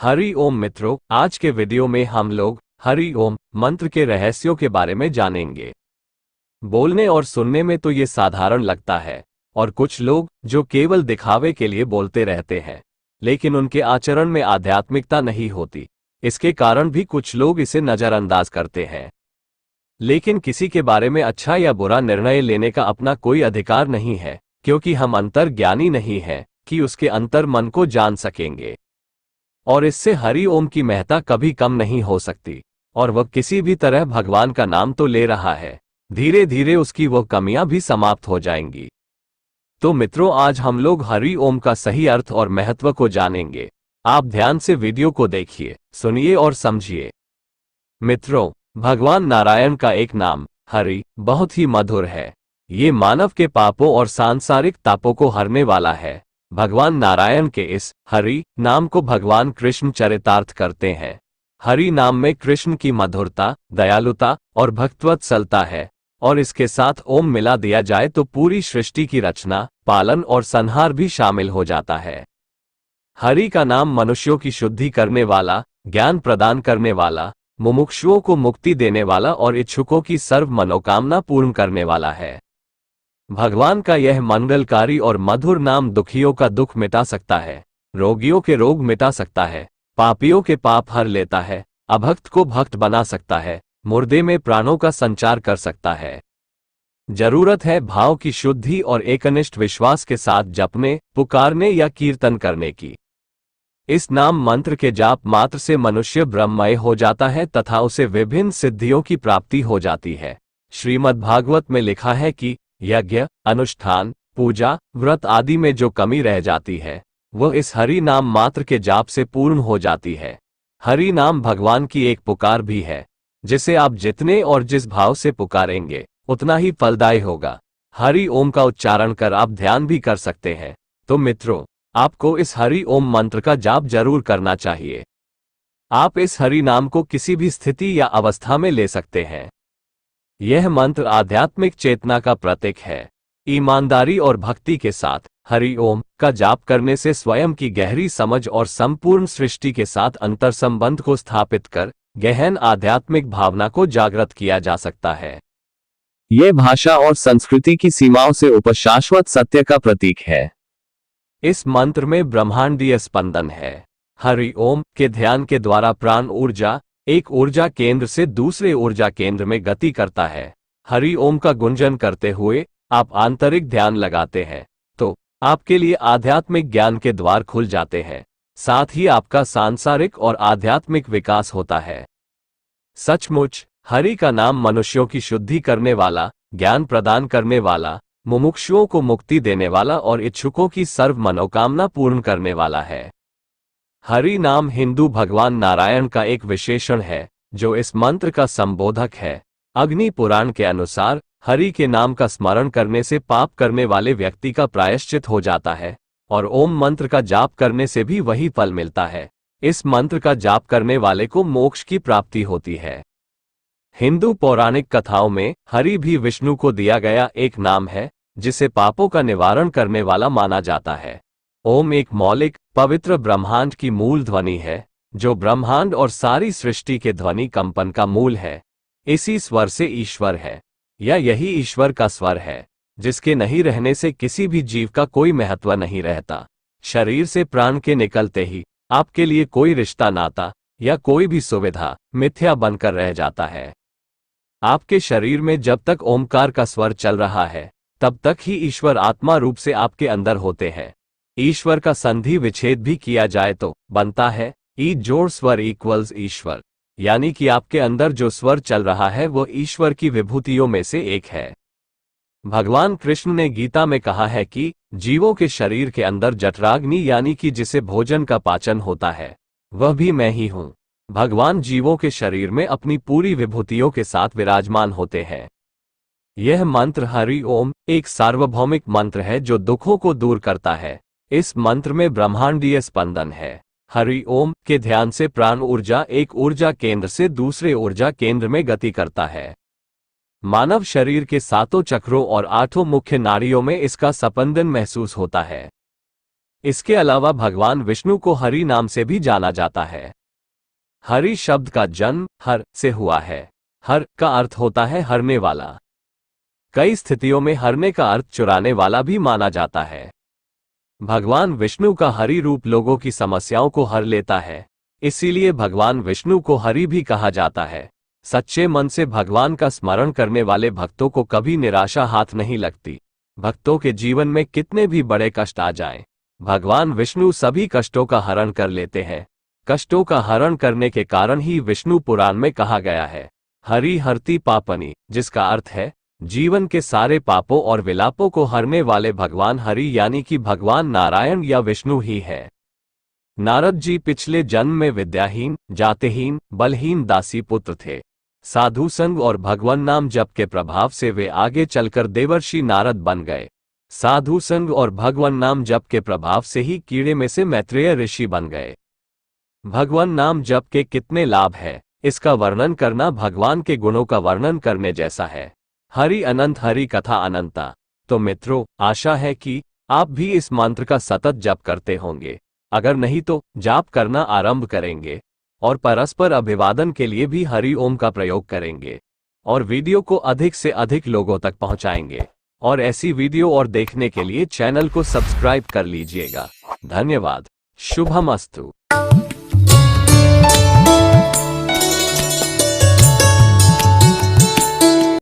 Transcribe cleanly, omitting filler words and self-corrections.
हरि ओम मित्रों, आज के वीडियो में हम लोग हरि ओम मंत्र के रहस्यों के बारे में जानेंगे। बोलने और सुनने में तो ये साधारण लगता है और कुछ लोग जो केवल दिखावे के लिए बोलते रहते हैं, लेकिन उनके आचरण में आध्यात्मिकता नहीं होती। इसके कारण भी कुछ लोग इसे नजरअंदाज करते हैं। लेकिन किसी के बारे में अच्छा या बुरा निर्णय लेने का अपना कोई अधिकार नहीं है, क्योंकि हम अंतर्ज्ञानी नहीं हैं कि उसके अंतर मन को जान सकेंगे। और इससे हरि ओम की महत्ता कभी कम नहीं हो सकती। और वह किसी भी तरह भगवान का नाम तो ले रहा है, धीरे धीरे उसकी वो कमियां भी समाप्त हो जाएंगी। तो मित्रों, आज हम लोग हरि ओम का सही अर्थ और महत्व को जानेंगे। आप ध्यान से वीडियो को देखिए, सुनिए और समझिए। मित्रों, भगवान नारायण का एक नाम हरि बहुत ही मधुर है। ये मानव के पापों और सांसारिक तापों को हरने वाला है। भगवान नारायण के इस हरि नाम को भगवान कृष्ण चरितार्थ करते हैं। हरि नाम में कृष्ण की मधुरता, दयालुता और भक्तवत्सलता है, और इसके साथ ओम मिला दिया जाए तो पूरी सृष्टि की रचना, पालन और संहार भी शामिल हो जाता है। हरि का नाम मनुष्यों की शुद्धि करने वाला, ज्ञान प्रदान करने वाला, मुमुक्षुओं को मुक्ति देने वाला और इच्छुकों की सर्व मनोकामना पूर्ण करने वाला है। भगवान का यह मंगलकारी और मधुर नाम दुखियों का दुख मिटा सकता है, रोगियों के रोग मिटा सकता है, पापियों के पाप हर लेता है, अभक्त को भक्त बना सकता है, मुर्दे में प्राणों का संचार कर सकता है। जरूरत है भाव की शुद्धि और एकनिष्ठ विश्वास के साथ जपने, पुकारने या कीर्तन करने की। इस नाम मंत्र के जाप मात्र से मनुष्य ब्रह्ममय हो जाता है तथा उसे विभिन्न सिद्धियों की प्राप्ति हो जाती है। श्रीमद् भागवत में लिखा है कि यज्ञ, अनुष्ठान, पूजा, व्रत आदि में जो कमी रह जाती है, वह इस हरि नाम मात्र के जाप से पूर्ण हो जाती है। हरि नाम भगवान की एक पुकार भी है, जिसे आप जितने और जिस भाव से पुकारेंगे उतना ही फलदायी होगा। हरि ओम का उच्चारण कर आप ध्यान भी कर सकते हैं। तो मित्रों, आपको इस हरि ओम मंत्र का जाप जरूर करना चाहिए। आप इस हरि नाम को किसी भी स्थिति या अवस्था में ले सकते हैं। यह मंत्र आध्यात्मिक चेतना का प्रतीक है। ईमानदारी और भक्ति के साथ हरि ओम का जाप करने से स्वयं की गहरी समझ और संपूर्ण सृष्टि के साथ अंतर संबंध को स्थापित कर गहन आध्यात्मिक भावना को जागृत किया जा सकता है। यह भाषा और संस्कृति की सीमाओं से ऊपर शाश्वत सत्य का प्रतीक है। इस मंत्र में ब्रह्मांडीय स्पंदन है। हरि ओम के ध्यान के द्वारा प्राण ऊर्जा एक ऊर्जा केंद्र से दूसरे ऊर्जा केंद्र में गति करता है। हरि ओम का गुंजन करते हुए आप आंतरिक ध्यान लगाते हैं तो आपके लिए आध्यात्मिक ज्ञान के द्वार खुल जाते हैं, साथ ही आपका सांसारिक और आध्यात्मिक विकास होता है। सचमुच हरि का नाम मनुष्यों की शुद्धि करने वाला, ज्ञान प्रदान करने वाला, मुमुक्षुओं को मुक्ति देने वाला और इच्छुकों की सर्व मनोकामना पूर्ण करने वाला है। हरि नाम हिंदू भगवान नारायण का एक विशेषण है, जो इस मंत्र का संबोधक है। अग्नि पुराण के अनुसार हरि के नाम का स्मरण करने से पाप करने वाले व्यक्ति का प्रायश्चित हो जाता है, और ओम मंत्र का जाप करने से भी वही फल मिलता है। इस मंत्र का जाप करने वाले को मोक्ष की प्राप्ति होती है। हिंदू पौराणिक कथाओं में हरि भी विष्णु को दिया गया एक नाम है, जिसे पापों का निवारण करने वाला माना जाता है। ओम एक मौलिक, पवित्र ब्रह्मांड की मूल ध्वनि है, जो ब्रह्मांड और सारी सृष्टि के ध्वनि कंपन का मूल है। इसी स्वर से ईश्वर है, या यही ईश्वर का स्वर है, जिसके नहीं रहने से किसी भी जीव का कोई महत्व नहीं रहता। शरीर से प्राण के निकलते ही आपके लिए कोई रिश्ता, नाता या कोई भी सुविधा मिथ्या बनकर रह जाता है। आपके शरीर में जब तक ओमकार का स्वर चल रहा है, तब तक ही ईश्वर आत्मा रूप से आपके अंदर होते हैं। ईश्वर का संधि विच्छेद भी किया जाए तो बनता है ई जोड़ स्वर इक्वल्स ईश्वर, यानी कि आपके अंदर जो स्वर चल रहा है वो ईश्वर की विभूतियों में से एक है। भगवान कृष्ण ने गीता में कहा है कि जीवों के शरीर के अंदर जठराग्नि, यानी कि जिसे भोजन का पाचन होता है, वह भी मैं ही हूं। भगवान जीवों के शरीर में अपनी पूरी विभूतियों के साथ विराजमान होते हैं। यह मंत्र हरि ओम एक सार्वभौमिक मंत्र है जो दुखों को दूर करता है। इस मंत्र में ब्रह्मांडीय स्पंदन है। हरि ओम के ध्यान से प्राण ऊर्जा एक ऊर्जा केंद्र से दूसरे ऊर्जा केंद्र में गति करता है। मानव शरीर के 7 चक्रों और 8 मुख्य नाड़ियों में इसका स्पंदन महसूस होता है। इसके अलावा भगवान विष्णु को हरि नाम से भी जाना जाता है। हरि शब्द का जन्म हर से हुआ है। हर का अर्थ होता है हरने वाला। कई स्थितियों में हरने का अर्थ चुराने वाला भी माना जाता है। भगवान विष्णु का हरि रूप लोगों की समस्याओं को हर लेता है, इसीलिए भगवान विष्णु को हरि भी कहा जाता है। सच्चे मन से भगवान का स्मरण करने वाले भक्तों को कभी निराशा हाथ नहीं लगती। भक्तों के जीवन में कितने भी बड़े कष्ट आ जाएं, भगवान विष्णु सभी कष्टों का हरण कर लेते हैं। कष्टों का हरण करने के कारण ही विष्णु पुराण में कहा गया है, हरि हरति पापनि, जिसका अर्थ है जीवन के सारे पापों और विलापों को हरने वाले भगवान हरि यानी कि भगवान नारायण या विष्णु ही है। नारद जी पिछले जन्म में विद्याहीन, जातिहीन, बलहीन दासी पुत्र थे। साधु संग और भगवान नाम जप के प्रभाव से वे आगे चलकर देवर्षि नारद बन गए। साधु संग और भगवान नाम जप के प्रभाव से ही कीड़े में से मैत्रेय ऋषि बन गए। भगवान नाम जप के कितने लाभ है, इसका वर्णन करना भगवान के गुणों का वर्णन करने जैसा है। हरि अनंत, हरि कथा अनंता। तो मित्रों, आशा है कि आप भी इस मंत्र का सतत जप करते होंगे। अगर नहीं तो जाप करना आरंभ करेंगे और परस्पर अभिवादन के लिए भी हरि ओम का प्रयोग करेंगे और वीडियो को अधिक से अधिक लोगों तक पहुंचाएंगे। और ऐसी वीडियो और देखने के लिए चैनल को सब्सक्राइब कर लीजिएगा। धन्यवाद। शुभमस्तु।